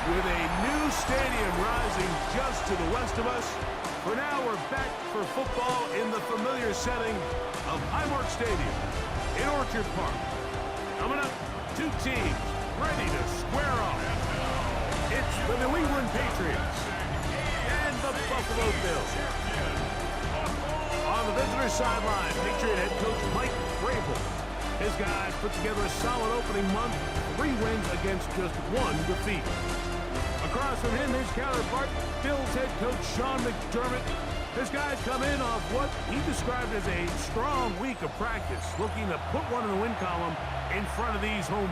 With a new stadium rising just to the west of us, for now we're back for football in the familiar setting of Highmark Stadium in Orchard Park. Coming up, two teams ready to square off. It's the New England Patriots and the Buffalo Bills. On the visitor sideline, Patriot head coach Mike Vrabel. His guys put together a solid opening month, 3 wins against just 1 defeat. Across from him, his counterpart, Bills head coach Sean McDermott. His guys come in off what he described as a strong week of practice, looking to put one in the win column in front of these home.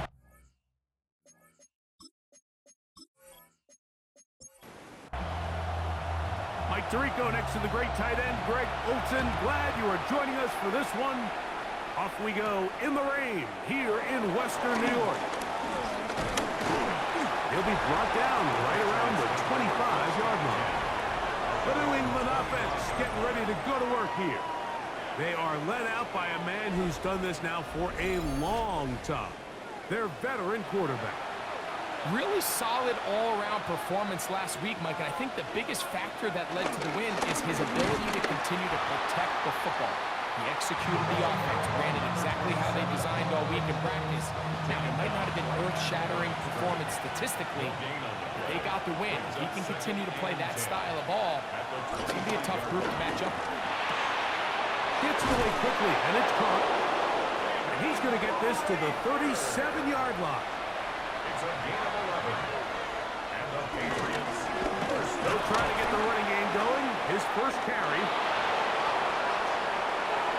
Mike Tirico next to the great tight end, Greg Olsen. Glad you are joining us for this one. Off we go in the rain here in Western New York. He'll be brought down right around the 25-yard line. The New England offense getting ready to go to work here. They are led out by a man who's done this now for a long time. Their veteran quarterback. Really solid all-around performance last week, Mike, and I think the biggest factor that led to the win is his ability to continue to protect the football. He executed the offense, ran it exactly how they designed all week in practice. Now, it might not have been earth-shattering performance statistically, but they got the win. If he can continue to play that style of ball, it's going to be a tough group to match up with. Gets away quickly, and it's caught. And he's going to get this to the 37-yard line. It's a gain of 11. And the Patriots still trying to get the running game going. His first carry.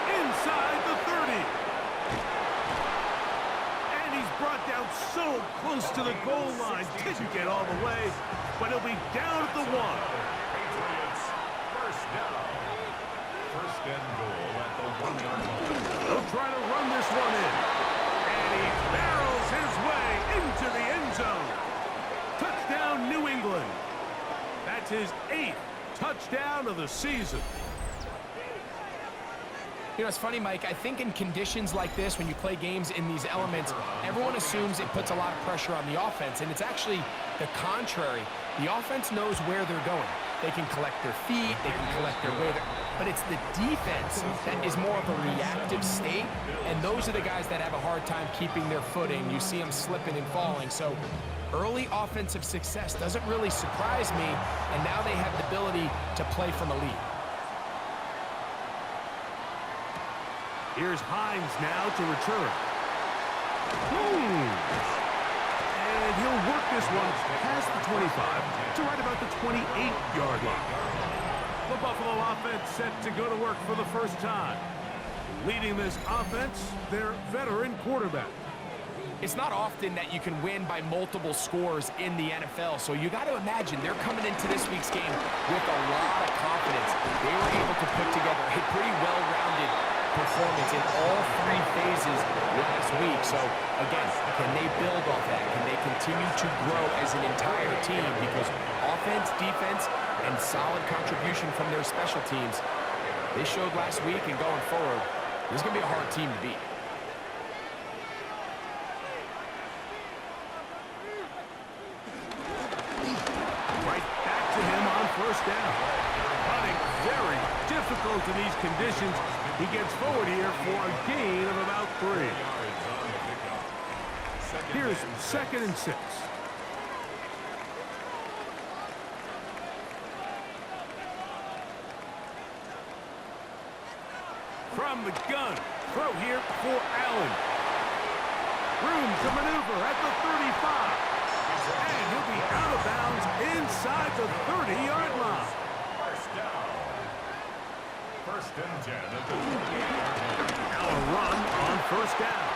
Inside the 30. And he's brought down so close to the goal line. Didn't get all the way, but he'll be down at the 1. Patriots first down. First and goal at the 1-yard line. They'll try to run this one in. And he barrels his way into the end zone. Touchdown, New England. That's his 8th touchdown of the season. You know, it's funny, Mike, I think in conditions like this, when you play games in these elements, everyone assumes it puts a lot of pressure on the offense, and it's actually the contrary. The offense knows where they're going. They can collect their feet, they can collect their weight, but it's the defense that is more of a reactive state, and those are the guys that have a hard time keeping their footing. You see them slipping and falling, so early offensive success doesn't really surprise me, and now they have the ability to play from a lead. Here's Hines now to return. And he'll work this one past the 25 to right about the 28-yard line. The Buffalo offense set to go to work for the first time. Leading this offense, their veteran quarterback. It's not often that you can win by multiple scores in the NFL, so you got to imagine they're coming into this week's game with a lot of confidence. They were able to put together a pretty well-rounded performance in all 3 phases last week. So, again, can they build off that? Can they continue to grow as an entire team? Because offense, defense, and solid contribution from their special teams, they showed last week, and going forward, this is going to be a hard team to beat. Right back to him on first down. Running very difficult in these conditions. He gets forward here for a gain of about 3. Here's 2nd and 6. From the gun, throw here for Allen. Room to maneuver at the 35. And he'll be out of bounds inside the 30-yard line. first down. First and 10 at the 28-yard line. Now a run on first down.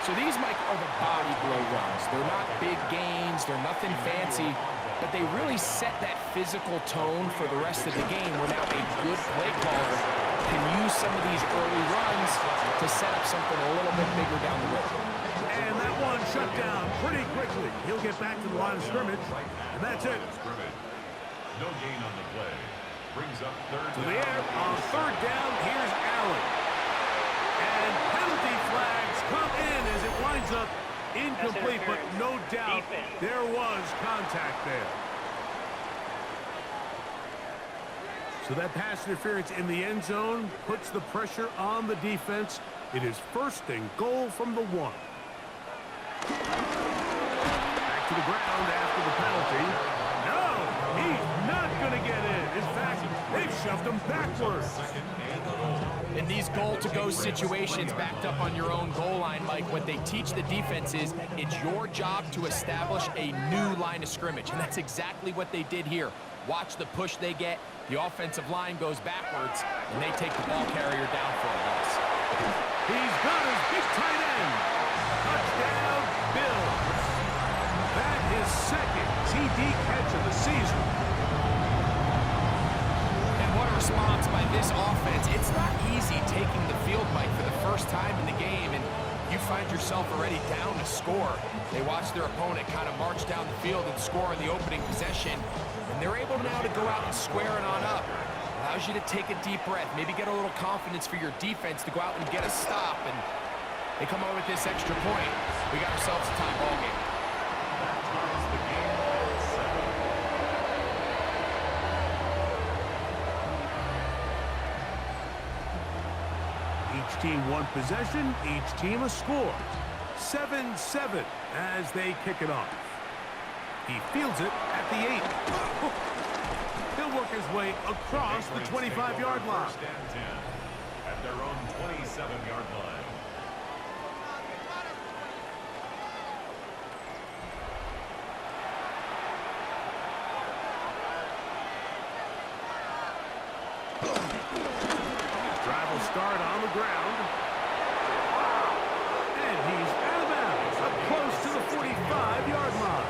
So these, Mike, are the body blow runs. They're not big gains. They're nothing fancy. But they really set that physical tone for the rest of the game where now a good play caller can use some of these early runs to set up something a little bit bigger down the road. And that one shut down pretty quickly. He'll get back to the line of scrimmage, and that's it. No gain on the play. Brings up third To the air on third down, here's Allen. And penalty flags come in as it winds up Incomplete, but no doubt there was contact there. So that pass interference in the end zone puts the pressure on the defense. It is 1st and goal from the 1. Back to the ground after the penalty. No, he's not going to get in. In fact, they've shoved him backwards. In these goal-to-go situations backed up on your own goal line, Mike, what they teach the defense is it's your job to establish a new line of scrimmage, and that's exactly what they did here. Watch the push they get. The offensive line goes backwards, and they take the ball carrier down for a loss. He's got his big tight end. Touchdown, Bills. That is 2nd TD catch of the season. And what a response by this offense. It's not easy taking the field, Mike, for the first time in the game, and you find yourself already down to score. They watch their opponent kind of march down the field and score on the opening possession, and they're able now to go out and square it on up. Allows you to take a deep breath, maybe get a little confidence for your defense to go out and get a stop, and they come over with this extra point. We got ourselves a tie ball game. That ties the game at 7. Each team one possession, each team a score. 7-7 as they kick it off. He fields it at the 8. He'll work his way across the 25-yard line. 1st and 10 at their own 27-yard line. His drive will start on the ground. And he's out of bounds, up close to the 45-yard line.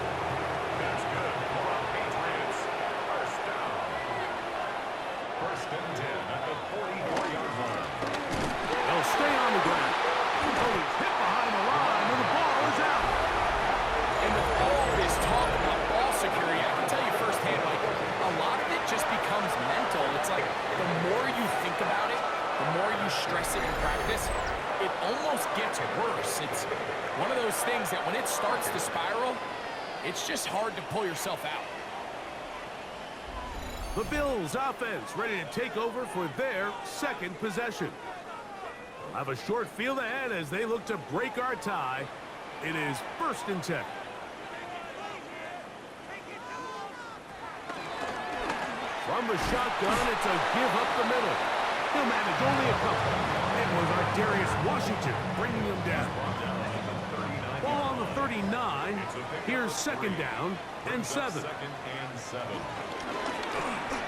That's good for the Patriots. 1st down. 1st and 10 at the 44-yard line. They'll stay on the ground. Oh, he's hit behind the line, and the ball is out. And with all this talk about ball security, I can tell you firsthand, Mike, a lot of it just becomes mental. It's like the more you think about it, the more you stress it in practice, it almost gets worse. It's one of those things that when it starts to spiral, it's just hard to pull yourself out. The Bills offense ready to take over for their 2nd possession. They'll have a short field ahead as they look to break our tie. It is 1st and 10. From the shotgun, it's a give up the middle. He'll manage only a couple. It was Darius Washington bringing him down. Ball on the 39. Here's 2nd down and 7. 2nd and 7.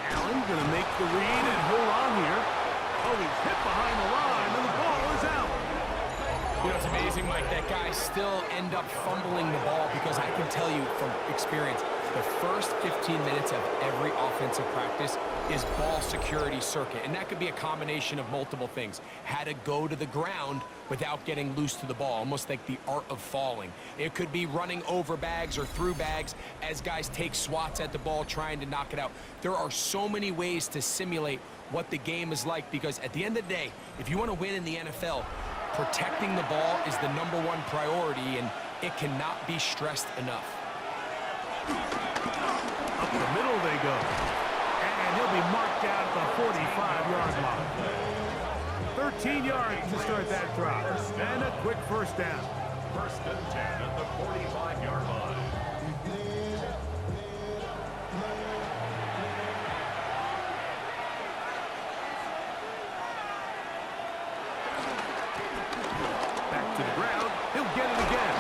Allen going to make the read and hold on here. Oh, he's hit behind the line, and the ball is out. You know, it's amazing, Mike, that guys still end up fumbling the ball because I can tell you from experience, the first 15 minutes of every offensive practice is ball security circuit, and that could be a combination of multiple things. How to go to the ground without getting loose to the ball, almost like the art of falling. It could be running over bags or through bags as guys take swats at the ball trying to knock it out. There are so many ways to simulate what the game is like because at the end of the day, if you want to win in the NFL, protecting the ball is the #1 priority, and it cannot be stressed enough. Up the middle they go. And he'll be marked out at the 45-yard line. 13 yards to start that drive. And a quick 1st down. 1st and 10 at the 45-yard line. Back to the ground. He'll get it again.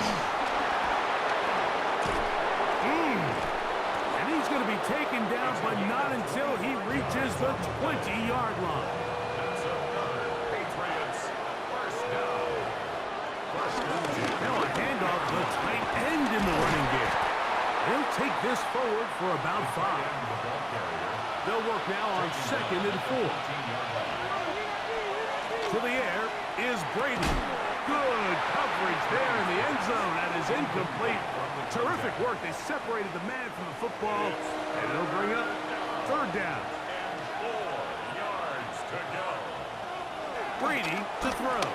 And he's going to be taken down, but not until he reaches the 20-yard line. That's another Patriots 1st down. 1st and 10. Now a handoff to the tight end in the running game. They'll take this forward for about 5. The ball carrier. They'll work now on 2nd and 4. 15-yard line. To the air is Brady. Good coverage there in the end zone. That is incomplete. Terrific work. They separated the man from the football, and they'll bring up 3rd down. And 4 yards to go. Brady to throw.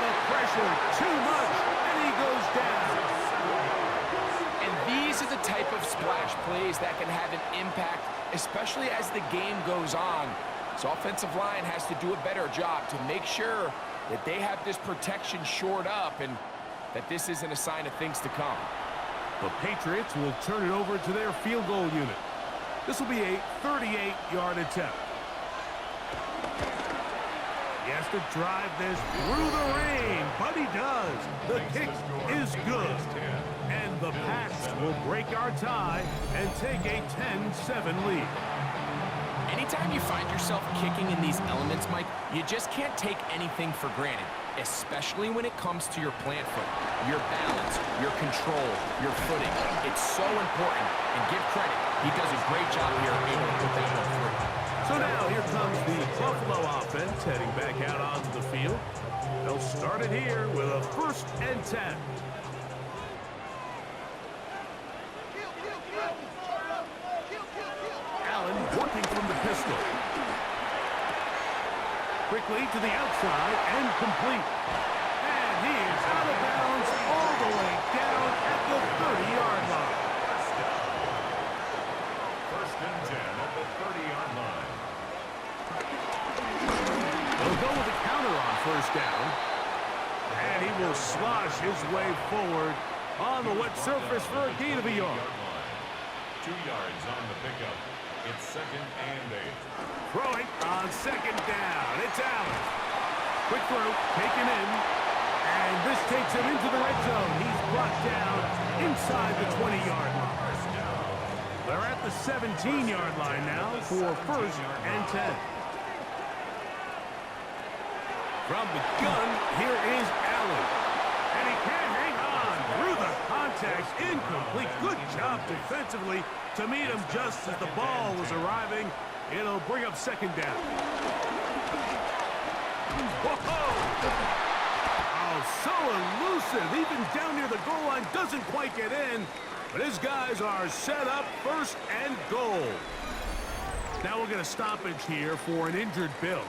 The pressure too much, and he goes down. And these are the type of splash plays that can have an impact, especially as the game goes on. So offensive line has to do a better job to make sure that they have this protection shored up and that this isn't a sign of things to come. The Patriots will turn it over to their field goal unit. This will be a 38-yard attempt. He has to drive this through the rain, but he does. The kick is good. And the Pats will break our tie and take a 10-7 lead. Anytime you find yourself kicking in these elements, Mike, you just can't take anything for granted, especially when it comes to your plant foot, your balance, your control, your footing. It's so important, and give credit. He does a great job here able to put that one through. So now here comes the Buffalo offense heading back out onto the field. They'll start it here with a 1st and 10. Allen working from the pistol. Quickly to the outside and complete. And he is out of bounds all the way down at the 30-yard line. First and 10 at the 30-yard line. They'll go with a counter on 1st down. And he will slosh his way forward on the wet surface for a gain of a yard. 2 yards on the pickup. It's 2nd and 8. Throwing on 2nd down. It's Allen. Quick throw, taken in. And this takes him into the red zone. He's brought down inside the 20-yard line. They're at the 17-yard line now for 1st and 10. From the gun, here is Allen. And he can't hang on through the contact. Incomplete. Good job defensively to meet him just as the ball was arriving. It'll bring up 2nd down. Whoa! Oh, so elusive. Even down near the goal line, doesn't quite get in. But his guys are set up 1st and goal. Now we're going to stoppage here for an injured Bill.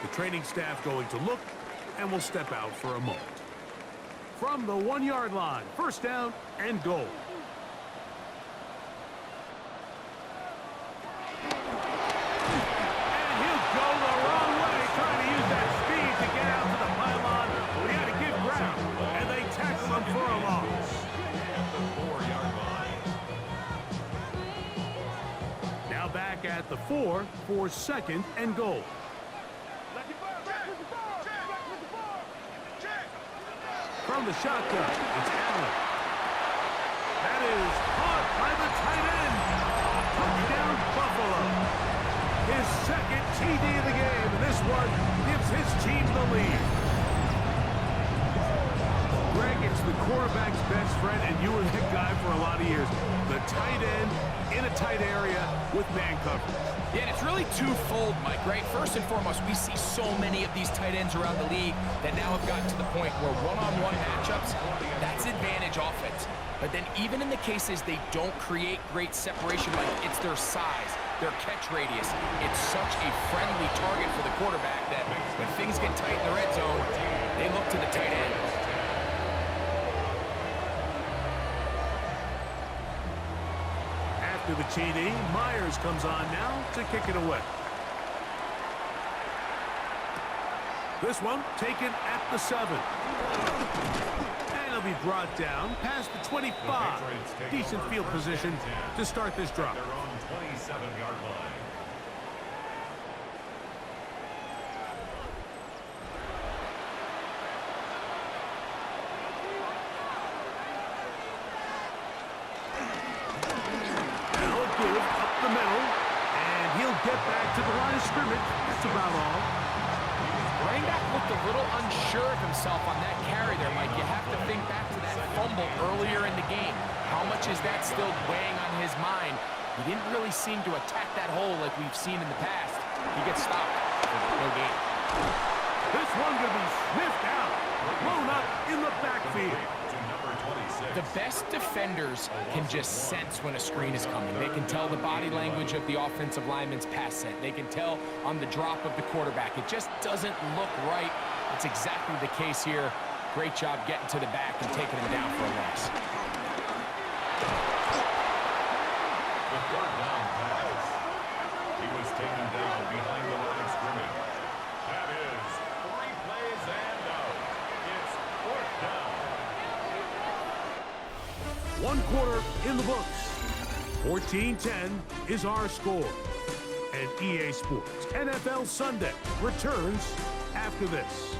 The training staff going to look and will step out for a moment. From the 1-yard line, 1st down and goal. And he'll go the wrong way, trying to use that speed to get out to the pylon. But he had to give ground, and they tackle him for a loss. At the 4-yard line. Now back at the 4 for 2nd and goal. From the shotgun, it's Allen. That is caught by the tight end. Touchdown, Buffalo. His 2nd TD of the game, and this one gives his team the lead. Greg, it's the quarterback's best friend, and you were that guy for a lot of years. The tight end in a tight area with man coverage. Yeah, and it's really twofold, Mike, right? First and foremost, we see so many of these tight ends around the league that now have gotten to the point where one-on-one matchups, that's advantage offense. But then even in the cases they don't create great separation, Mike, it's their size, their catch radius. It's such a friendly target for the quarterback that when things get tight in the red zone, they look to the tight end. To the TD, Myers comes on now to kick it away. This one taken at the 7. And it'll be brought down past the 25. Decent field position to start this drive. Their own 27-yard line. Get back to the line of scrimmage. That's about all. Running back looked a little unsure of himself on that carry there, Mike. You have to think back to that fumble earlier in the game. How much is that still weighing on his mind? He didn't really seem to attack that hole like we've seen in the past. He gets stopped. No gain. This one going to be sniffed out. Blown up in the backfield. The best defenders can just sense when a screen is coming. They can tell the body language of the offensive lineman's pass set. They can tell on the drop of the quarterback. It just doesn't look right. It's exactly the case here. Great job getting to the back and taking him down for a loss. The third down pass. He was taken down behind the line of scrimmage. That is 3 plays and out. It's fourth down. 1 quarter in the books. 14-10 is our score. And EA Sports NFL Sunday returns after this.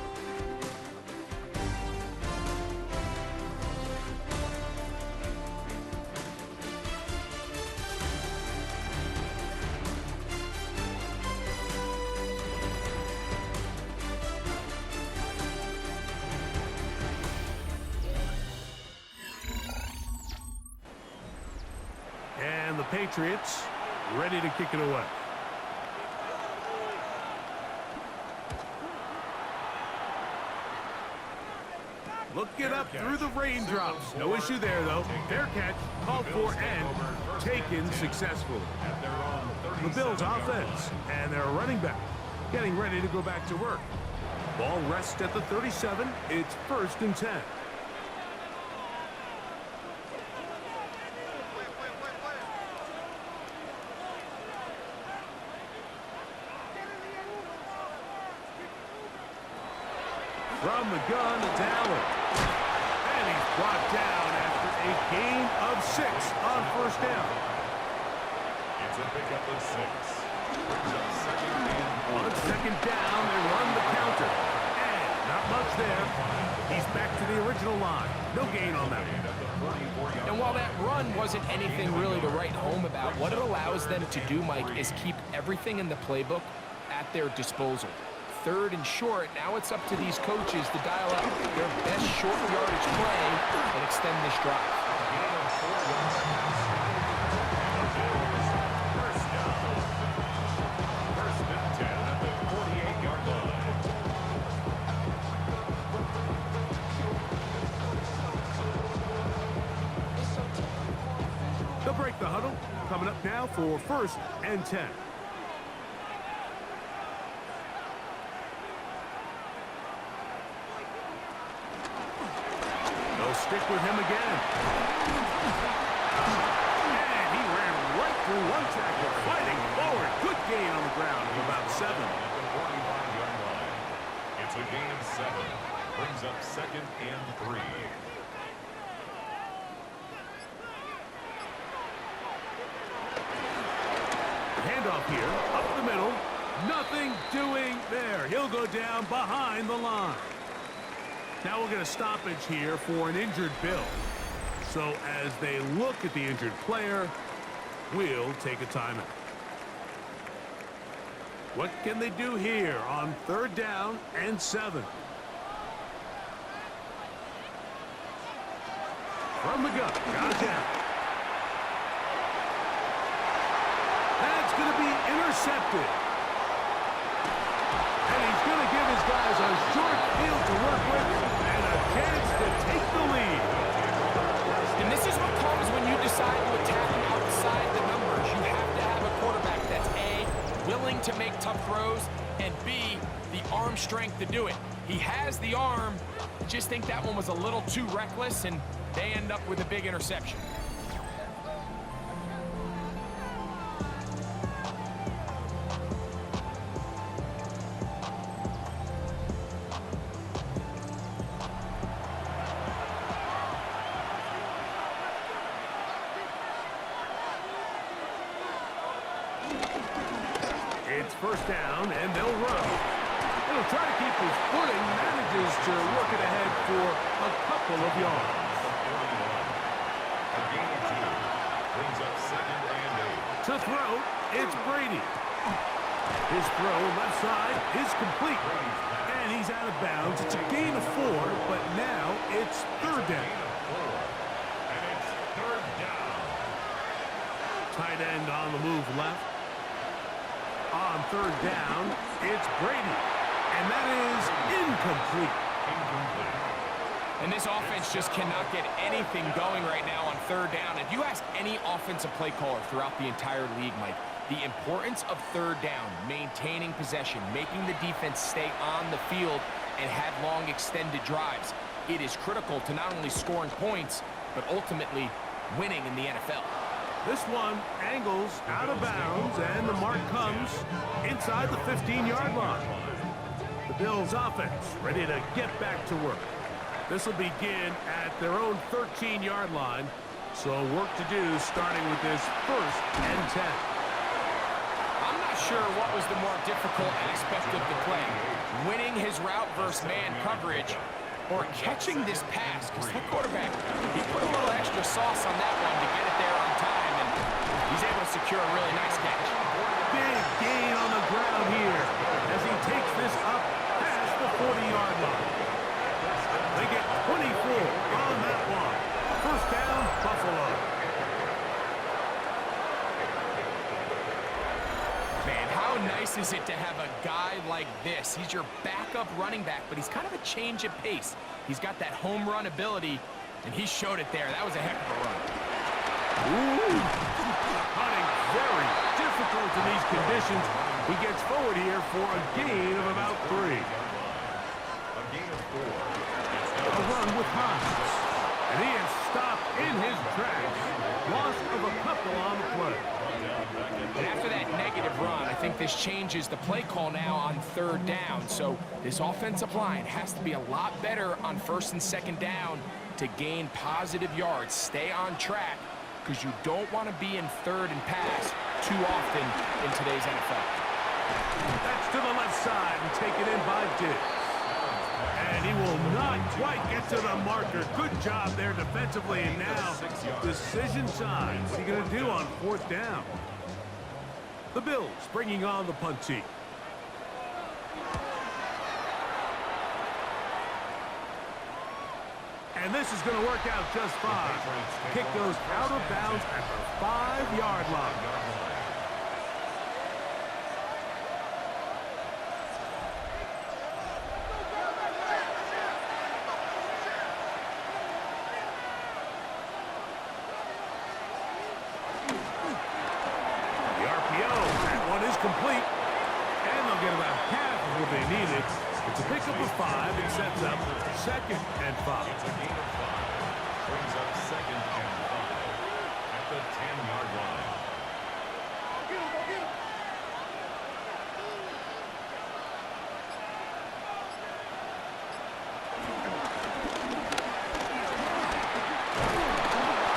And the Patriots ready to kick it away. Looking up through the raindrops. No issue there, though. Fair catch, called for and taken successfully. The Bills offense and their running back getting ready to go back to work. Ball rests at the 37. It's 1st and 10. From the gun to Allen. And he's brought down after a gain of 6 on 1st down. It's a pickup of 6. Brings up 2nd and 4. On 2nd down, they run the counter. And not much there. He's back to the original line. No gain on that one. And while that run wasn't anything really to write home about, what it allows them to do, Mike, is keep everything in the playbook at their disposal. 3rd and short, now it's up to these coaches to dial up their best short yardage play and extend this drive. First and 10 at the 48-yard line. They'll break the huddle. Coming up now for 1st and 10. Stick with him again. And he ran right through 1 tackle, fighting forward. Good gain on the ground of about 7. At the 45-yard line. It's a gain of 7. Brings up 2nd and 3. Handoff here, up the middle. Nothing doing there. He'll go down behind the line. Now we'll get a stoppage here for an injured Bill. So as they look at the injured player, we'll take a timeout. What can they do here on 3rd down and 7? From the gun, got it down. That's going to be intercepted. And he's going to give his guys a short field to work with and a chance to take the lead. And this is what comes when you decide to attack outside the numbers. You have to have a quarterback that's A, willing to make tough throws, and B, the arm strength to do it. He has the arm. Just think that one was a little too reckless, and they end up with a big interception. It's 1st down, and they'll run. He'll try to keep his footing, manages to work it ahead for a couple of yards. A gain of 2. Brings up 2nd and 8. To throw, it's Brady. His throw left side is complete. And he's out of bounds. It's a gain of 4, but now it's 3rd down. And it's 3rd down. Tight end on the move left. On 3rd down, it's Brady. And that is incomplete. And this offense just cannot get anything going right now on 3rd down. If you ask any offensive play caller throughout the entire league, Mike, the importance of 3rd down, maintaining possession, making the defense stay on the field and have long extended drives, it is critical to not only scoring points, but ultimately winning in the NFL. This one angles out of bounds, and the mark comes inside the 15-yard line. The Bills offense ready to get back to work. This will begin at their own 13-yard line, so work to do starting with this 1st and 10. I'm not sure what was the more difficult aspect of the play, winning his route versus man coverage, or catching this pass, because the quarterback, he put a little extra sauce on that one to get it there on time, and he's able to secure a really nice catch. Big gain on the ground here as he takes this up past the 40-yard line. They get 24 on that one. 1st down, Buffalo. Man, how nice is it to have a guy like this? He's your backup running back, but he's kind of a change of pace. He's got that home run ability, and he showed it there. That was a heck of a run. Ooh, hunting very difficult in these conditions. He gets forward here for a gain of about 3. A gain of 4. A run with Hines. And he is stopped in his tracks. Loss of a couple on the play. And after that negative run, I think this changes the play call now on 3rd down. So this offensive line has to be a lot better on 1st and 2nd down to gain positive yards. Stay on track, because you don't want to be in 3rd and pass too often in today's NFL. That's to the left side and taken in by Diggs. And he will not quite get to the marker. Good job there defensively. And now, decision time. What are you going to do on 4th down? The Bills bringing on the punt team. And this is going to work out just fine. Kick goes out of bounds at the 5-yard line. Complete, and they'll get about half of what they needed. It's a pickup of 5 and sets up 2nd and 5. It's a gain of 5. Brings up 2nd and 5 at the 10-yard line.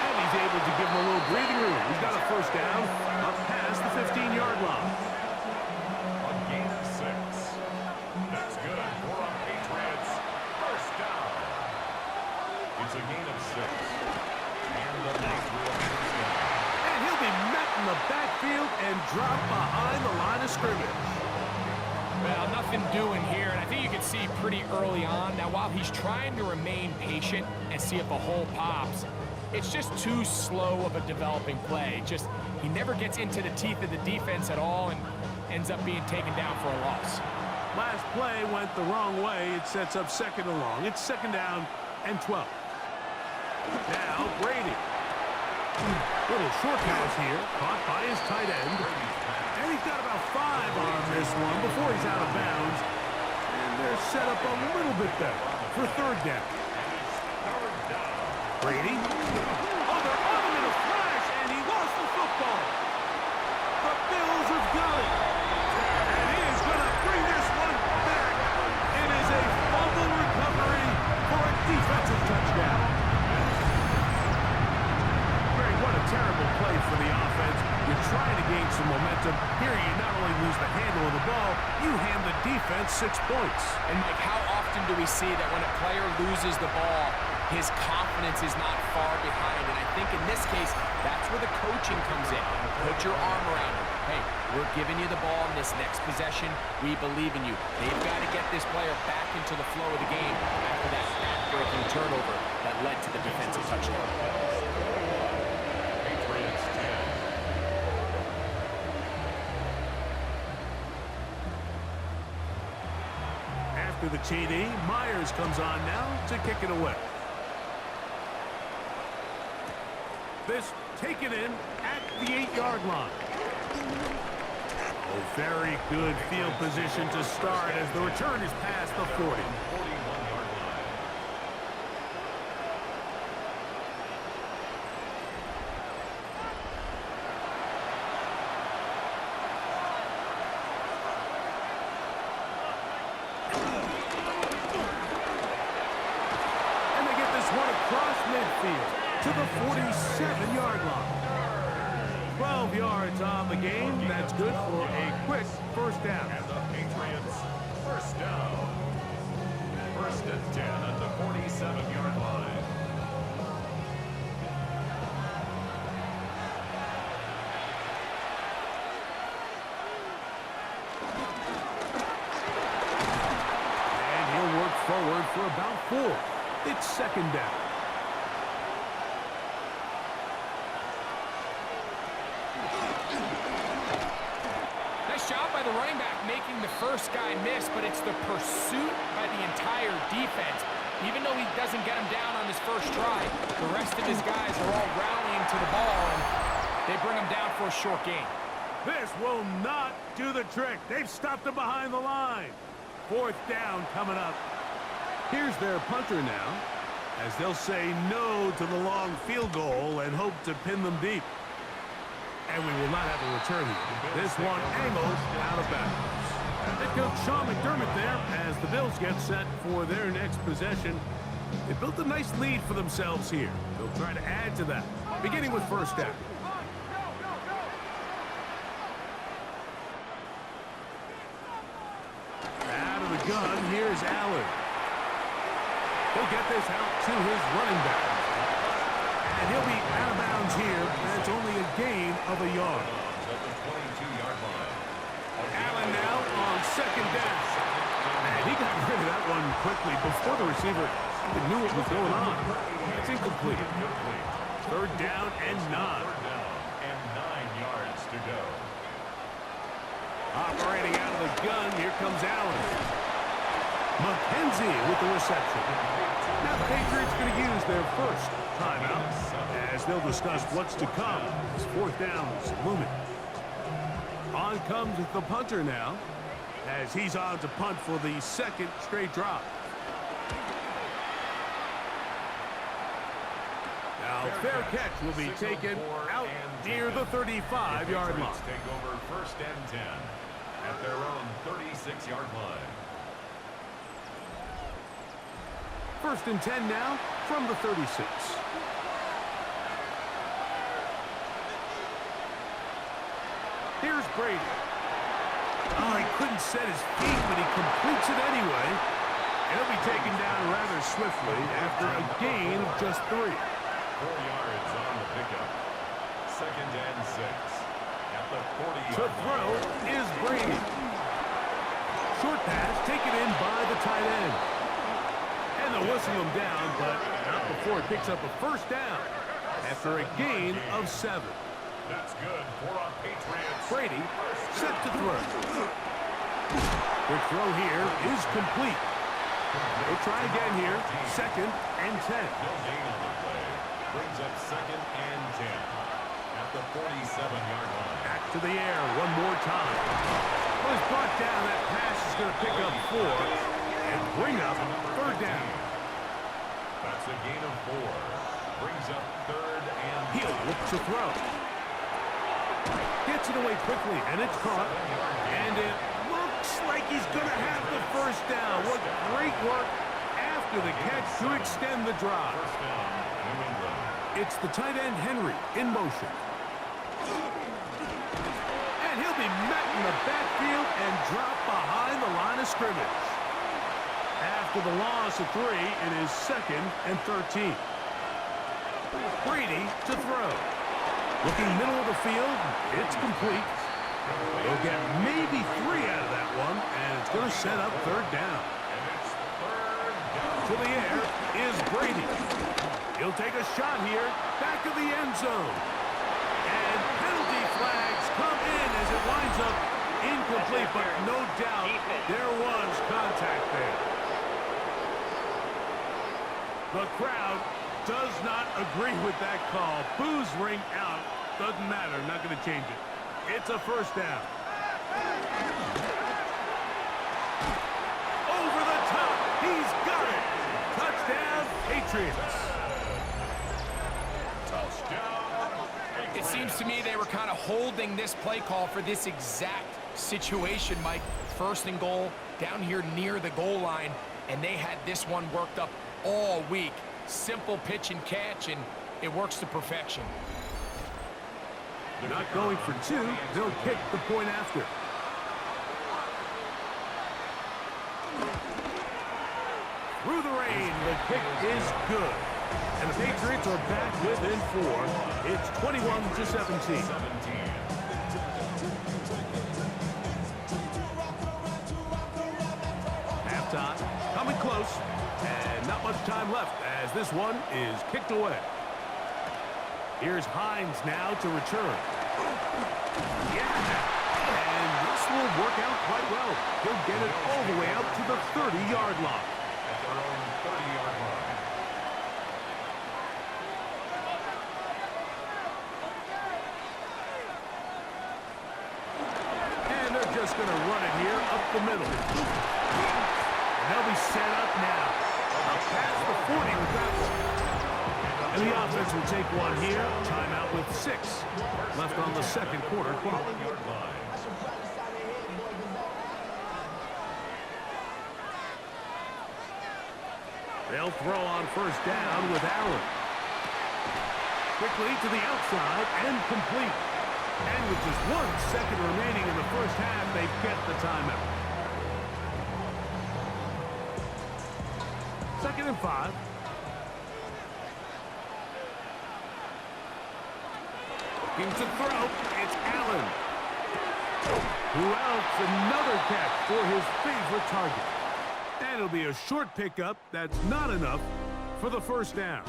And he's able to give him a little breathing room. He's got a 1st down up past the 15-yard line. It's a gain of 6. And he'll be met in the backfield and dropped behind the line of scrimmage. Well, nothing doing here, and I think you can see pretty early on. Now, while he's trying to remain patient and see if a hole pops, it's just too slow of a developing play. He never gets into the teeth of the defense at all and ends up being taken down for a loss. Last play went the wrong way. It sets up 2nd and long. It's 2nd down and 12. Now Brady. Little short pass here, caught by his tight end. And he's got about 5 on this one before he's out of bounds. And they're set up a little bit better for 3rd down. Brady. Oh, they're on him in a flash, and he lost the football. The Bills have got it. And he is going to bring this one back. It is a fumble recovery for a defensive touchdown. What a terrible play for the offense. You're trying to gain some momentum. Here you not only lose the handle of the ball, you hand the defense 6 points. And Mike, how often do we see that when a player loses the ball, his confidence is not far behind? And I think in this case, that's where the coaching comes in. Put your arm around him. Hey, we're giving you the ball in this next possession. We believe in you. They've got to get this player back into the flow of the game after that back-breaking turnover that led to the defensive touchdown. After the TD, Myers comes on now to kick it away. This taken in at the 8-yard line. Oh, very good field position to start as the return is past the 40. to the 47-yard line. 12 yards on the game. That's good for a quick first down. And the Patriots first down. First and 10 at the 47-yard line. And he'll work forward for about 4. It's second down. Job by the running back making the first guy miss, but it's the pursuit by the entire defense. Even though he doesn't get him down on his first try, the rest of his guys are all rallying to the ball, and they bring him down for a short gain. This will not do the trick. They've stopped him behind the line. Fourth down coming up. Here's their punter now, as they'll say no to the long field goal and hope to pin them deep. And we will not have a return here. This one angled out of bounds. Head coach Sean McDermott there as the Bills get set for their next possession. They built a nice lead for themselves here. They'll try to add to that, beginning with first down. Out of the gun, here's Allen. He'll get this out to his running back. And he'll be out of bounds here, and it's only a gain of a yard. At the 22-yard line. Allen now on second down. And he got rid of that one quickly before the receiver even knew what was going on. It's incomplete. Third down and 9. Third down and 9 yards to go. Operating out of the gun, here comes Allen. McKenzie with the reception. Now the Patriots going to use their first timeout as they'll discuss what's to come as fourth down is looming. On comes the punter now as he's on to punt for the second straight drop. Now fair catch will be taken out near the 35-yard line. Take over first and 10 at their own 36-yard line. First and 10 now from the 36. Here's Brady. Oh, he couldn't set his feet, but he completes it anyway. And he'll be taken down rather swiftly after a gain of just 3. 4 yards on the pickup. Second and 6 at the 40-yard line. To throw is Brady. Short pass taken in by the tight end. And they'll whistle him down, but not before it picks up a first down after a gain of 7. That's good for a Patriots. Brady set to throw. Quick throw here is complete. They'll try again here. Second and 10. No gain on the play. Brings up second and 10 at the 47-yard line. Back to the air one more time. Well, he's brought down. That pass is going to pick up 4 and bring up third down. That's a gain of 4. Brings up third and He'll look to throw. Gets it away quickly, and it's caught. And it looks like he's going to have the first down. What great work after the catch to extend the drive. first down, New England. It's the tight end Henry in motion. And he'll be met in the backfield and dropped behind the line of scrimmage. After the loss of 3, it is second and 13. Brady to throw. Looking middle of the field, it's complete. They'll get maybe 3 out of that one, and it's going to set up third down. And it's third down. To the air is Brady. He'll take a shot here, back of the end zone. And penalty flags come in as it winds up incomplete, but no doubt there was contact there. The crowd does not agree with that call. Boos ring out. Doesn't matter. Not going to change it. It's a first down. Over the top. He's got it. Touchdown, Patriots. Touchdown. It seems to me they were kind of holding this play call for this exact situation, Mike. First and goal, down here near the goal line, and they had this one worked up all week. Simple pitch and catch, and It works to perfection. Not going for two. They'll kick the point after. Through the rain, the kick is good. And the Patriots are back within 4. It's 21-17. Halftime, coming close, and not much time left as this one is kicked away. Here's Hines now to return. Yeah, and this will work out quite well. He'll get it all the way out to the 30-yard line. At their own 30-yard line. And they're just going to run it here up the middle. And they'll be set up now. Up past the 40 with that one. And the offense will take one here. Timeout with 6 left on the second quarter clock. They'll throw on first down with Allen. Quickly to the outside and complete. And with just 1 second remaining in the first half, they get the timeout. 2nd and 5. Looking to throw, it's Allen. Who else? Another catch for his favorite target. And it'll be a short pickup. That's not enough for the first down.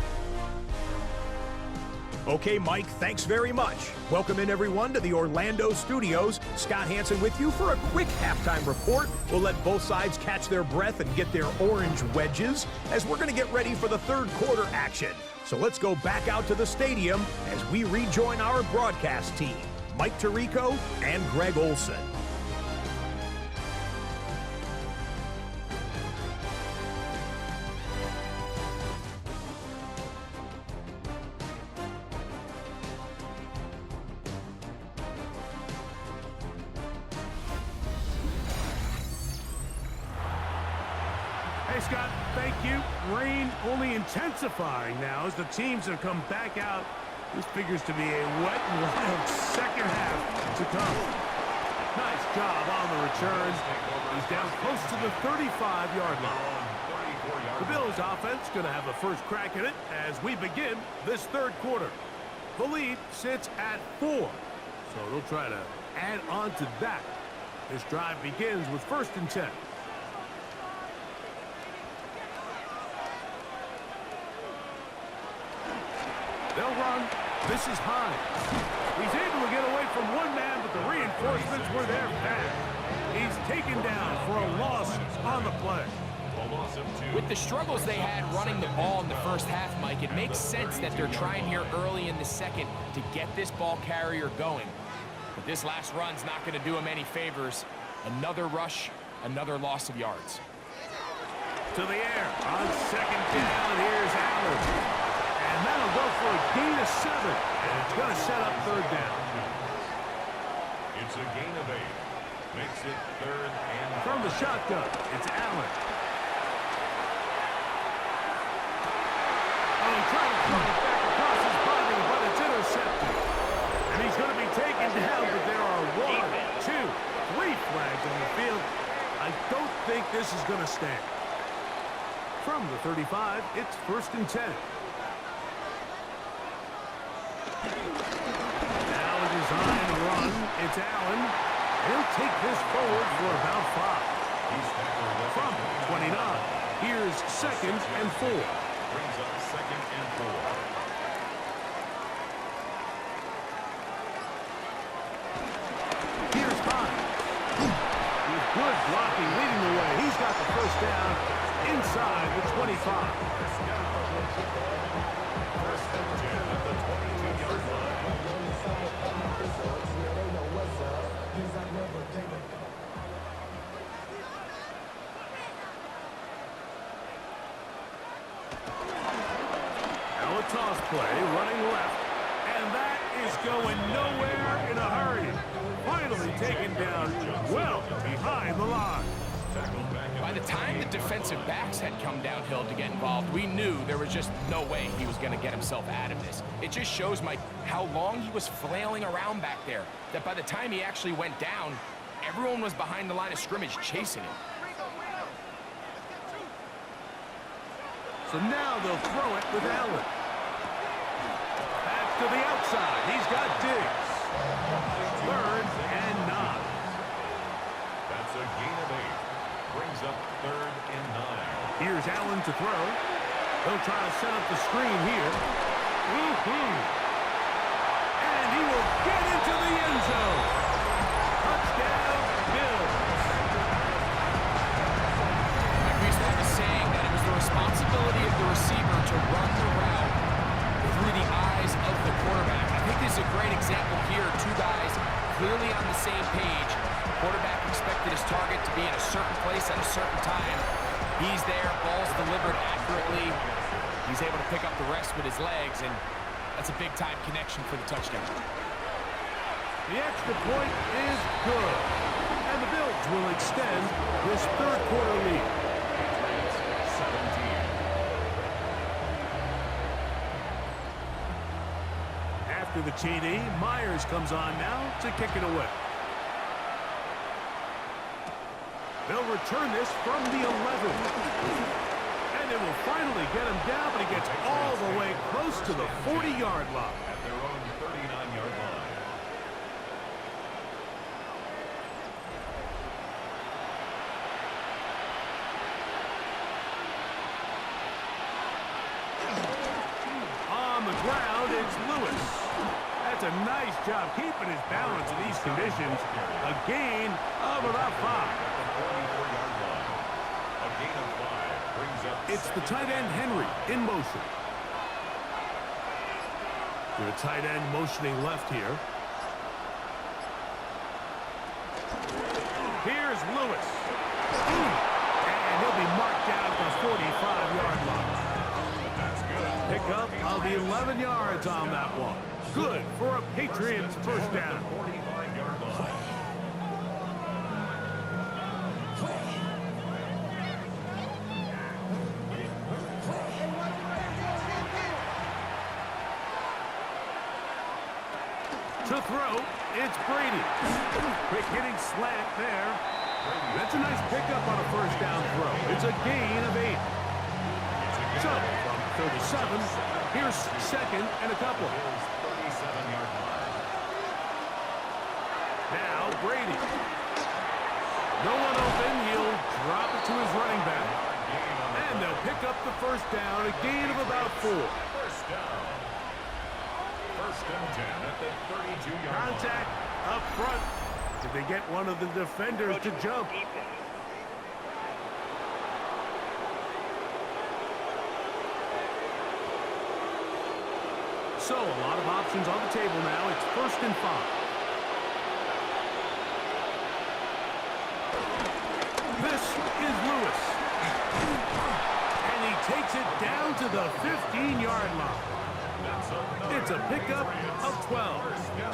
Okay, Mike, thanks very much. Welcome in, everyone, to the Orlando studios. Scott Hansen with you for a quick halftime report. We'll let both sides catch their breath and get their orange wedges as we're going to get ready for the third quarter action. So let's go back out to the stadium as we rejoin our broadcast team, Mike Tirico and Greg Olson. Hey, Scott, thank you. Rain only intensifying now as the teams have come back out. This figures to be a wet and wild second half to come. Nice job on the return. He's down close to the 35-yard line. The Bills offense going to have the first crack at it as we begin this third quarter. The lead sits at 4, so they'll try to add on to that. This drive begins with 1st and 10. They'll run. This is Hines. He's able to get away from one man, but the reinforcements were there fast. He's taken down for a loss on the play. With the struggles they had running the ball in the first half, Mike, it makes sense that they're trying here early in the second to get this ball carrier going. But this last run's not going to do him any favors. Another rush, another loss of yards. To the air on 2nd down. Here's Allen. And that'll go for a gain of 7. And it's going to set up 3rd down. It's a gain of 8. Makes it 3rd and From the shotgun, it's Allen. Oh, he tried to throw it back across his body, but it's intercepted. And he's going to be taken down, but there are 1, 2, 3 flags on the field. I don't think this is going to stand. From the 35, it's 1st and 10. Now a design run. It's Allen. He'll take this forward for about 5. From 29, here's 2nd and 4. brings up 2nd and 4. Here's Hines. With good blocking leading the way. He's got the first down inside the 25. Now a toss play, running left, and that is going nowhere in a hurry. Finally taken down well behind the line. Tackled back at By the time the defensive backs had come downhill to get involved, we knew there was just no way he was going to get himself out of this. It just shows, Mike, how long he was flailing around back there, that by the time he actually went down, everyone was behind the line of scrimmage chasing him. So now they'll throw it with Allen. Back to the outside. He's got Diggs. 3rd and 9. That's a gain of 8. Brings up 3rd and 9. Here's Allen to throw. He'll try to set up the screen here. And he will get into the end zone. Touchdown, Bills. We used to have a saying that it was the responsibility of the receiver to run the route through the eyes of the quarterback. I think this is a great example here. Two guys clearly on the same page. Quarterback expected his target to be in a certain place at a certain time. He's there, ball's delivered accurately. He's able to pick up the rest with his legs, and that's a big-time connection for the touchdown. The extra point is good. And the Bills will extend this 3rd quarter lead. 17. After the TD, Myers comes on now to kick it away. They'll return this from the 11. And they will finally get him down, but he gets all the way close to the 40-yard line. At their own 39-yard line. On the ground, it's Lewis. That's a nice job keeping his balance in these conditions. A gain of about 5. It's the tight end, Henry, in motion. The tight end motioning left here. Here's Lewis. And he'll be marked down at the 45-yard line. Pick up of 11 yards on that one. Good for a Patriots first down. 45-yard line. To throw, it's Brady. Quick hitting slant there. That's a nice pickup on a first down throw. It's a gain of 8. So, from 37, here's 2nd and a couple. Now, Brady. No one open. He'll drop it to his running back. And they'll pick up the first down, a gain of about 4. First down. 1st and 10 at the 32-yard line. Contact up front. Did they get one of the defenders to jump? So, a lot of options on the table now. It's 1st and 5. This is Lewis. And he takes it down to the 15-yard line. It's a pickup of 12.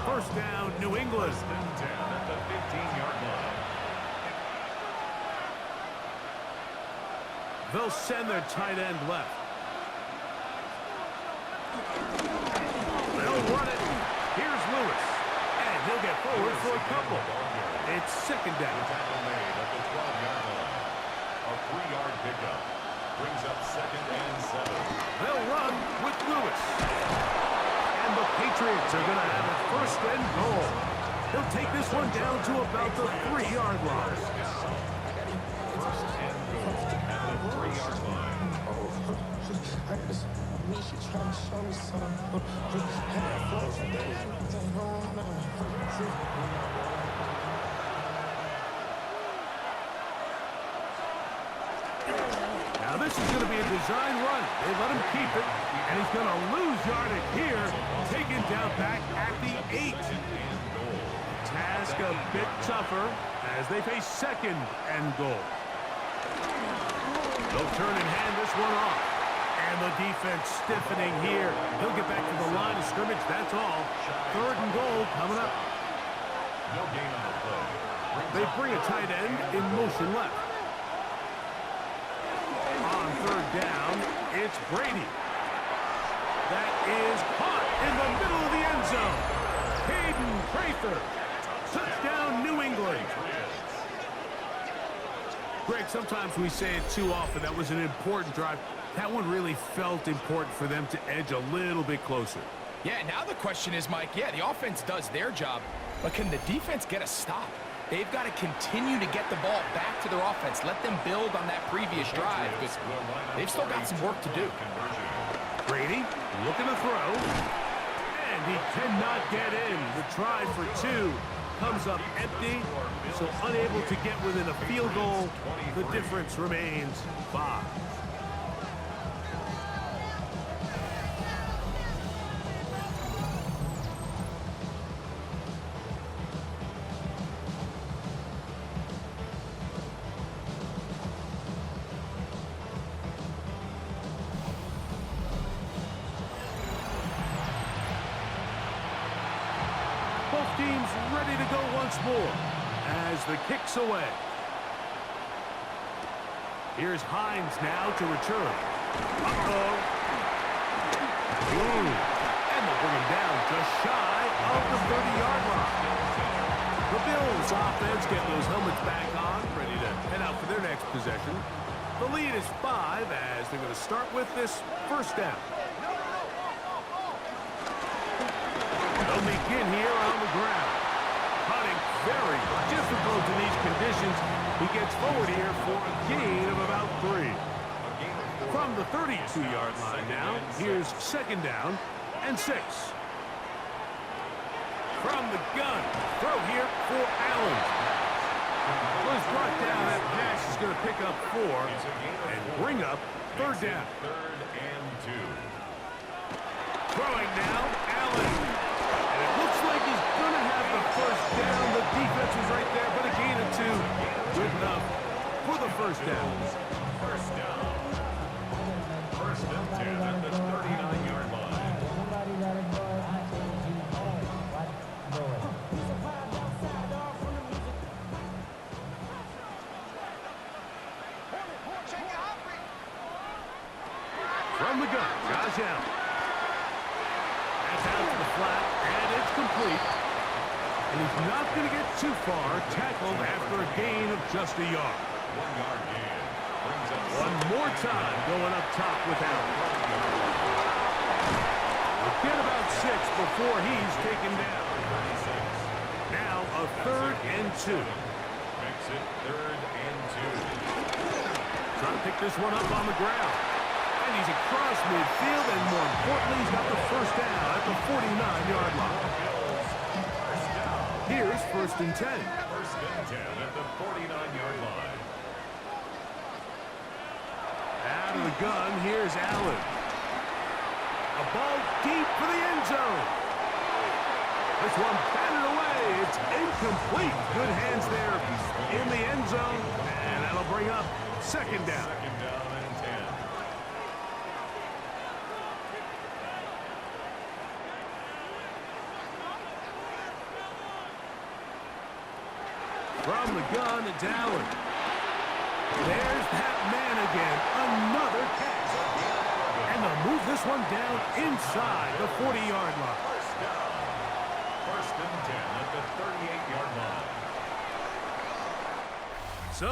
First down, New England. 10 at the 15-yard line. They'll send their tight end left. They'll run it. Here's Lewis. And he'll get forward for a couple. It's 2nd down. Tackle made at the 12-yard line. A 3-yard pickup. Brings up 2nd and 7. They'll run with Lewis. And the Patriots are going to have a 1st and goal. He'll take this one down to about the 3-yard line. 1st and goal at the 3-yard line. Now this is going to be a design run. They let him keep it, and he's going to lose yardage here, taken down back at the 8. Task a bit tougher as they face 2nd and goal. They'll turn and hand this one off. And the defense stiffening here. He'll get back to the line of scrimmage, that's all. 3rd and goal coming up. No gain on the play. They bring a tight end in motion left. third down. It's Brady. That is caught in the middle of the end zone. Hayden Prather. Touchdown, New England. Greg, sometimes we say it too often. That was an important drive. That one really felt important for them to edge a little bit closer. Yeah, now the question is, Mike, yeah, the offense does their job, but can the defense get a stop? They've got to continue to get the ball back to their offense. Let them build on that previous drive because they've still got some work to do. Brady looking to throw, and he cannot get in. The try for two comes up empty, so unable to get within a field goal. The difference remains 5. Both teams ready to go once more as the kick's away. Here's Hines now to return. Uh-oh. Ooh. And they'll bring him down just shy of the 30-yard line. The Bills offense getting those helmets back on, ready to head out for their next possession. The lead is 5 as they're going to start with this first down. They'll begin here on the ground. Hunting very difficult in these conditions. He gets forward here for a gain of about 3. From the 32-yard line now, here's second down and 6. From the gun, throw here for Allen. Was brought down. That pass is going to pick up 4 and bring up third down. Third and 2. Throwing now, Allen. Looks like he's going to have the first down. The defense was right there, but a gain of 2. Good enough for the first down. First down. First and 10 at the 39-yard line. From the gun, Josh Allen. That's out to the flat, and it's complete. And he's not going to get too far, tackled after a gain of just a yard. 1-yard gain. Brings up One more time going up top with Allen. We'll get about 6 before he's taken down. Now a third and 2. makes it third and 2. Trying to pick this one up on the ground. And he's across midfield, and more importantly, he's got the first down at the 49-yard line. Here's first and 10. First and 10 at the 49-yard line. Out of the gun, here's Allen. A ball deep for the end zone. This one batted away. It's incomplete. Good hands there in the end zone, and that'll bring up second down. Second down and 10. From the gun, it's Allen. There's that man again. Another catch. And they'll move this one down inside the 40-yard line. First down. First and 10 at the 38-yard line. So,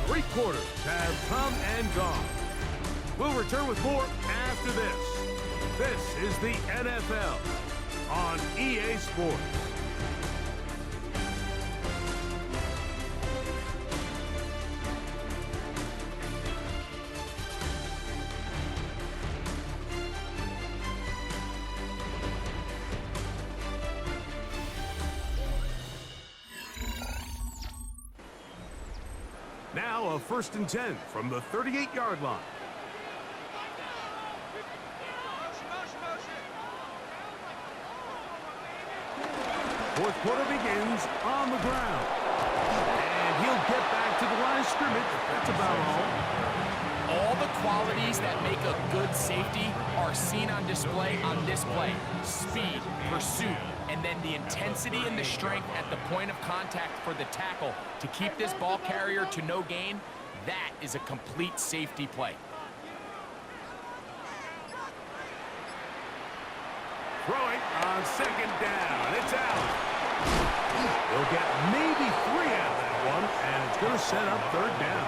3 quarters have come and gone. We'll return with more after this. This is the NFL on EA Sports. Now a first and 10 from the 38-yard line. Fourth quarter begins on the ground. And he'll get back to the line of scrimmage. That's about all. All the qualities that make a good safety are seen on display on this play. Speed, pursuit, and then the intensity and the strength at the point of contact for the tackle to keep this ball carrier to no gain. That is a complete safety play. on second down. It's out. They'll get maybe 3 out of that one, and it's going to set up third down.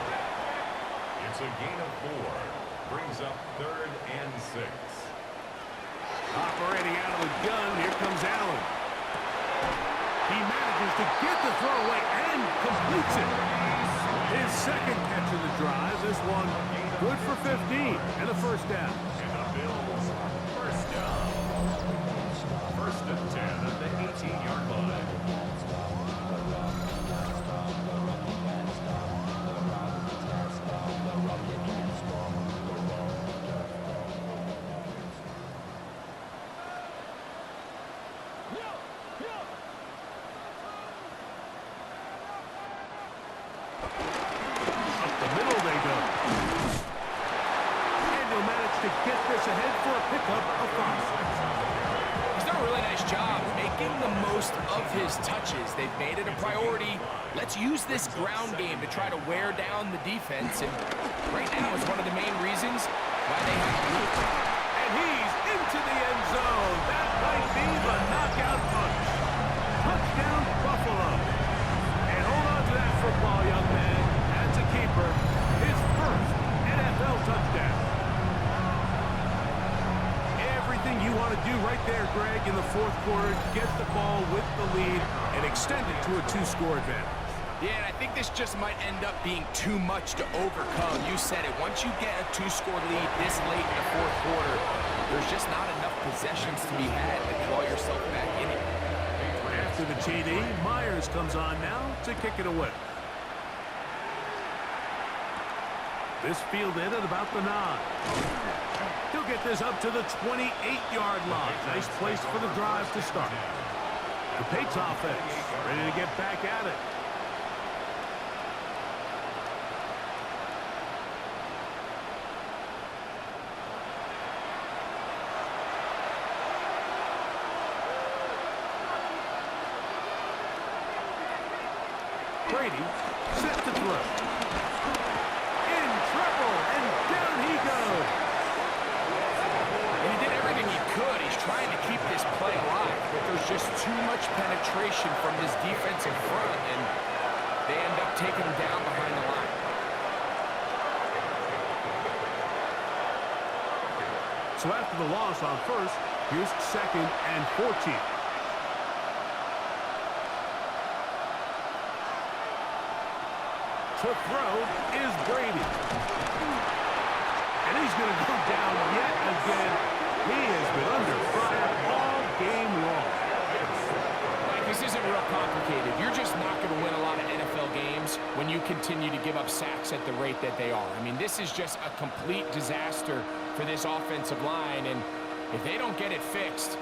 It's a gain of 4. Brings up 3rd and 6. Operating out of the gun, here comes Allen. He manages to get the throw away and completes it. His second catch of the drive. This one good for 15 and a first down. And the Bills, first down. 1st and 10 at the 18-yard line. Up the middle they go. And they'll manage to get this ahead for a pickup of 5. He's done a really nice job making the most of his touches. They've made it a priority. Let's use this ground game to try to wear down the defense. And right now is one of the main reasons why they have to move. And he's into the end zone. That might be the knockout punch. Touchdown, Buffalo. And hold on to that football, young man. That's a keeper. His first NFL touchdown. Everything you want to do right there, Greg, in the 4th quarter, get the ball with the lead and extend it to a 2-score advantage. Yeah, and I think this just might end up being too much to overcome. You said it. Once you get a 2-score lead this late in the 4th quarter, there's just not enough possessions to be had to claw yourself back in it. After the TD, Myers comes on now to kick it away. This fielded at about the 9. He'll get this up to the 28-yard line. Nice place for the drive to start. The Pates offense ready to get back at it. Brady set to throw. In trouble, and down he goes. And he did everything he could. He's trying to keep this play alive, but there's just too much penetration from his defensive front, and they end up taking him down behind the line. So after the loss on first, here's 2nd and 14. To throw is Brady. And he's going to go down yet again. He has been under fire all game long. Mike, this isn't real complicated. You're just not going to win a lot of NFL games when you continue to give up sacks at the rate that they are. I mean, this is just a complete disaster for this offensive line, and if they don't get it fixed,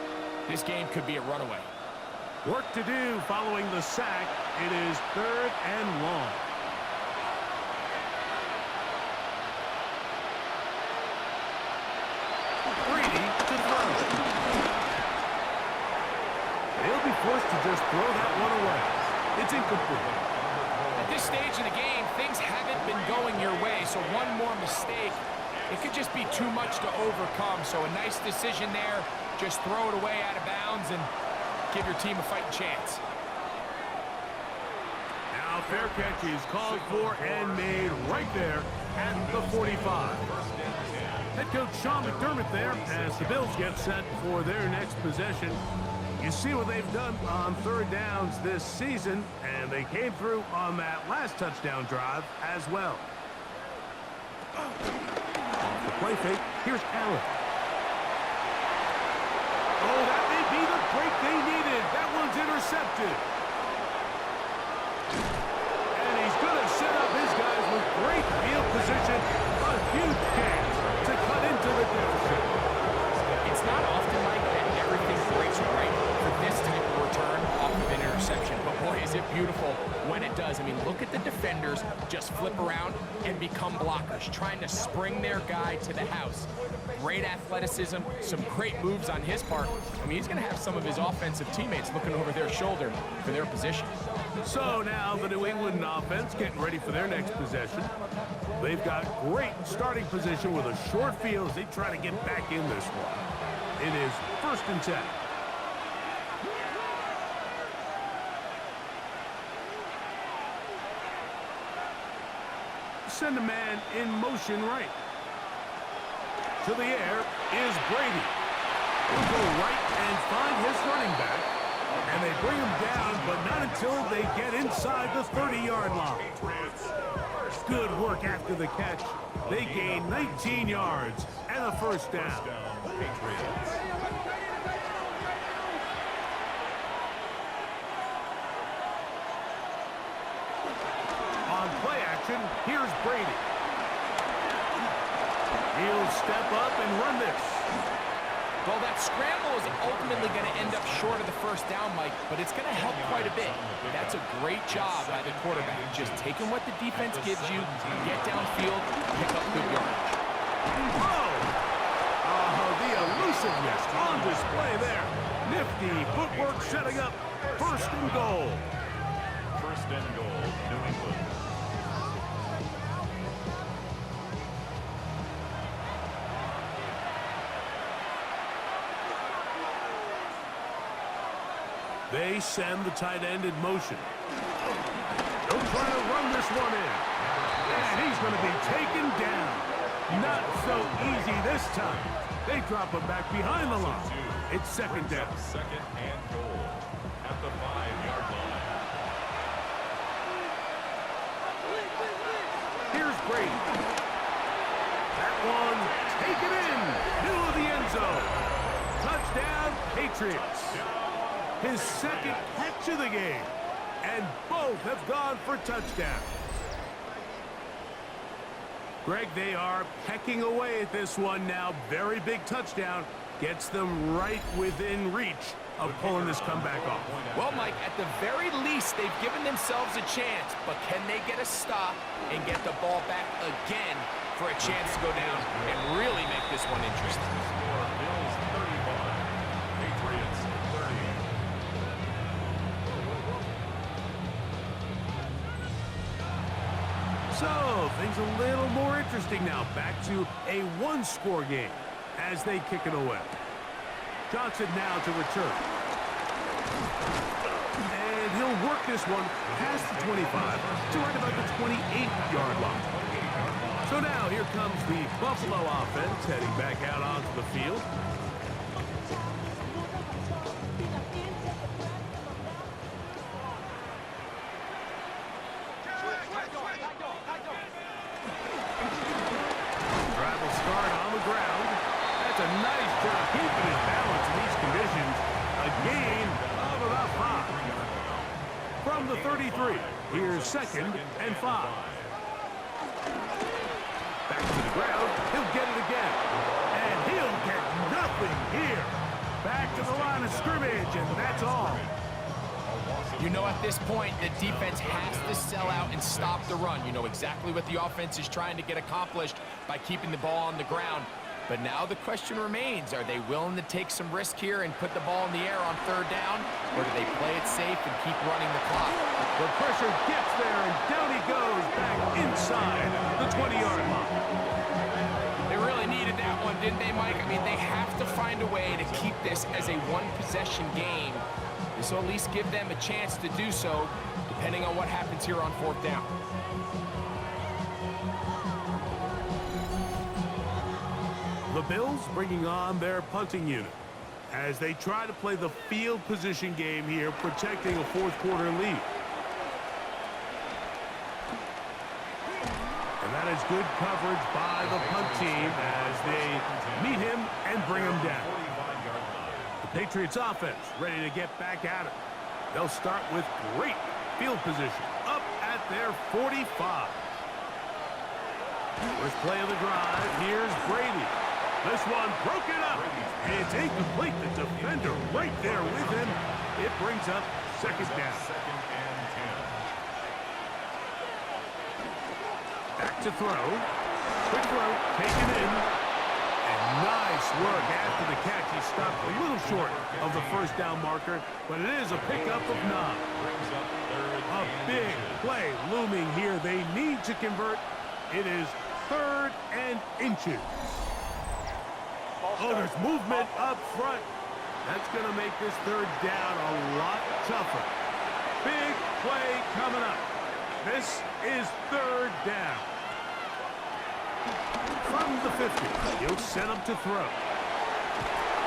this game could be a runaway. Work to do following the sack. It is 3rd and long. Brady to throw. They'll be forced to just throw that one away. It's incomplete. At this stage of the game, things haven't been going your way, so one more mistake, it could just be too much to overcome. So a nice decision there. Just throw it away out of bounds and give your team a fighting chance. Now fair catch is called for and made right there at the 45. Head coach Sean McDermott there as the Bills get set for their next possession. You see what they've done on 3rd downs this season, and they came through on that last touchdown drive as well. Off the play fake, here's Allen. Oh, that may be the break they needed. That one's intercepted. And he's going to set up his guys with great field position. A huge chance to cut into the deficit. It's not often, Mike, that everything breaks right for this type of return off of an interception. But boy, is it beautiful when it does. I mean, look at the defenders just flip around and become blockers, trying to spring their guy to the house. Great athleticism, some great moves on his part. I mean, he's going to have some of his offensive teammates looking over their shoulder for their position. So now the New England offense getting ready for their next possession. They've got great starting position with a short field as they try to get back in this one. It is 1st and 10. send a man in motion right. To the air is Brady. He'll go right and find his running back. And they bring him down, but not until they get inside the 30-yard line. Good work after the catch. They gain 19 yards and a first down. On play action, here's Brady. He'll step up and run this. Well, that scramble is ultimately going to end up short of the first down, Mike, but it's going to help quite a bit. That's a great job by the quarterback. Just taking what the defense gives you, get downfield, pick up good yardage. Oh, the elusiveness on display there. Nifty footwork setting up first and goal. First and goal, New England. They send the tight end in motion. They'll try to run this one in. And he's going to be taken down. Not so easy this time. They drop him back behind the line. It's second down. Second and goal at the 5-yard line. Here's Brady. That one taken in. Middle of the end zone. Touchdown, Patriots. His second catch of the game. And both have gone for touchdowns. Greg, they are pecking away at this one now. Very big touchdown. Gets them right within reach of pulling this comeback off. Well, Mike, at the very least, they've given themselves a chance. But can they get a stop and get the ball back again for a chance to go down and really make this one interesting? Bills 35, Patriots 30. So, things a little more interesting now. Back to a one-score game as they kick it away. Johnson now to return. And he'll work this one past the 25 to right about the 28-yard line. So now here comes the Buffalo offense heading back out onto the field. From the 33, here's second and 5. Back to the ground, he'll get it again. And he'll get nothing here. Back to the line of scrimmage, and that's all. You know, at this point, the defense has to sell out and stop the run. You know exactly what the offense is trying to get accomplished by keeping the ball on the ground. But now the question remains, are they willing to take some risk here and put the ball in the air on third down? Or do they play it safe and keep running the clock? The pressure gets there, and down he goes back inside the 20-yard line. They really needed that one, didn't they, Mike? I mean, they have to find a way to keep this as a one-possession game. This will at least give them a chance to do so, depending on what happens here on fourth down. The Bills bringing on their punting unit as they try to play the field position game here, protecting a fourth-quarter lead. And that is good coverage by the punt team as they meet him and bring him down. The Patriots offense ready to get back at it. They'll start with great field position up at their 45. First play of the drive, here's Brady. This one broken up. It's incomplete. The defender right there with him. It brings up second down. Second and 10. Back to throw. Quick throw, taken in. And nice work after the catch. He stopped a little short of the first down marker, but it is a pickup of 9. A big play looming here. They need to convert. It is third and inches. Oh, there's movement up front. That's going to make this third down a lot tougher. Big play coming up. This is third down. From the 50, he'll set up to throw.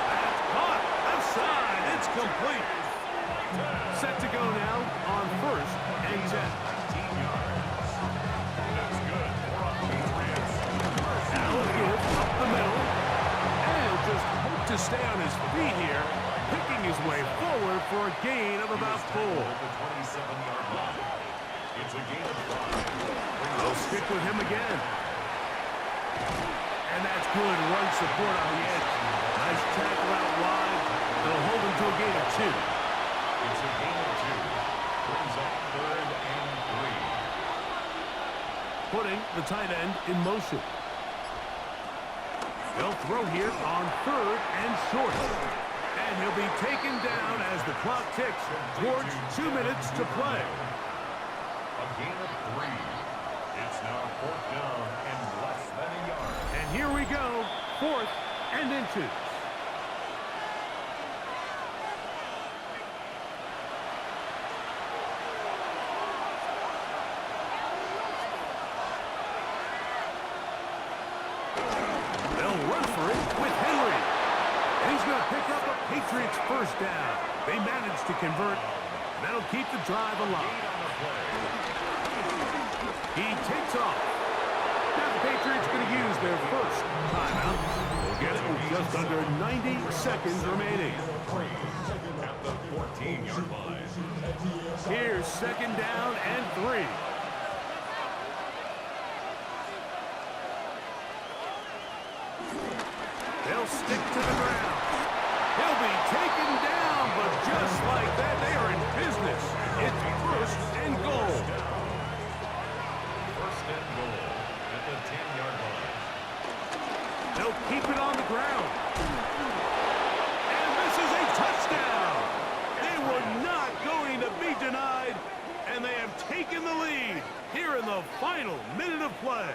That's caught. Left side. It's complete. Set to go now on 1st and 10. That's good for a Patriots. Now he'll give up the middle. And he'll just hope to stay on his feet here, picking his way forward for a gain of about 4. At the 27-yard line. It's a gain of 5. They'll stick with him again. And that's good run support on the edge. Nice tackle out wide. They'll hold him to a gain of 2. It's a gain of 2. Brings up 3rd and 3. Putting the tight end in motion. They'll throw here on 3rd and short. And he'll be taken down as the clock ticks towards 2 minutes to play. A gain of 3. It's now 4th down and less than a yard. And here we go, 4th and inches. They'll run for it with Henry. And he's going to pick up a Patriots first down. They managed to convert. That'll keep the drive alive. He takes off. Now the Patriots going to use their first timeout. They'll get it with just under 90 seconds remaining. At the 14-yard line. Here's 2nd down and 3. They'll stick to the ground. He'll be taken down, but just like that, they are in business. It's 1st and goal. 1st and goal at the 10-yard line. They'll keep it on the ground. And this is a touchdown. They were not going to be denied, and they have taken the lead here in the final minute of play.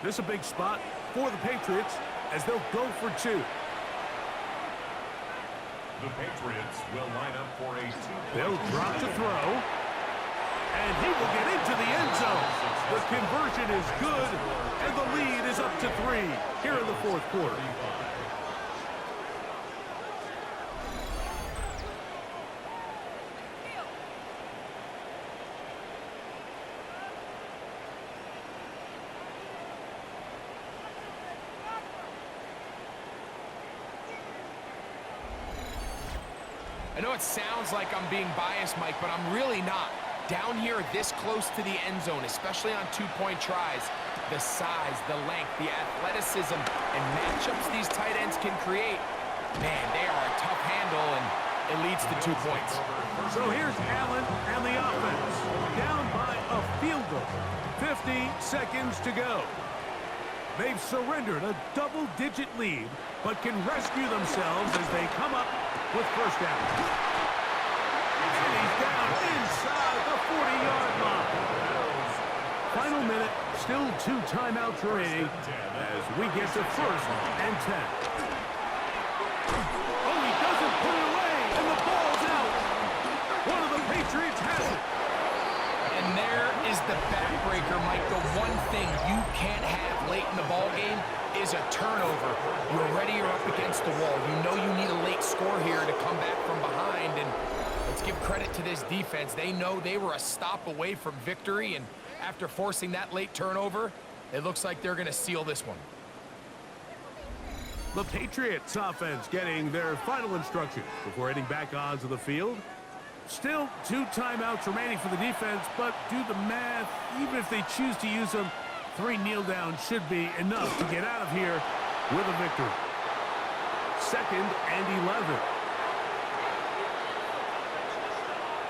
This is a big spot for the Patriots as they'll go for 2. The Patriots will line up for a 2-point. They'll drop to throw. And he will get into the end zone. The conversion is good, and the lead is up to 3 here in the 4th quarter. I know it sounds like I'm being biased, Mike, but I'm really not. Down here this close to the end zone, especially on 2-point tries, the size, the length, the athleticism, and matchups these tight ends can create, man, they are a tough handle, and it leads to 2 points. So here's Allen and the offense. Down by a field goal. 50 seconds to go. They've surrendered a double-digit lead, but can rescue themselves as they come up with first down. And he's down inside the 40-yard line. Final minute, still 2 timeouts remaining as we get to 1st and 10. Oh, he doesn't put it away, and the ball's out. One of the Patriots has it. And there is the backbreaker, Mike. The one thing you can't have late in the ballgame is a turnover. You already are up against the wall. You know you need a late score here to come back from behind. And let's give credit to this defense. They know they were a stop away from victory. And after forcing that late turnover, it looks like they're going to seal this one. The Patriots offense getting their final instructions before heading back onto the field. Still 2 timeouts remaining for the defense, but do the math. Even if they choose to use them, 3 kneel downs should be enough to get out of here with a victory. 2nd and 11.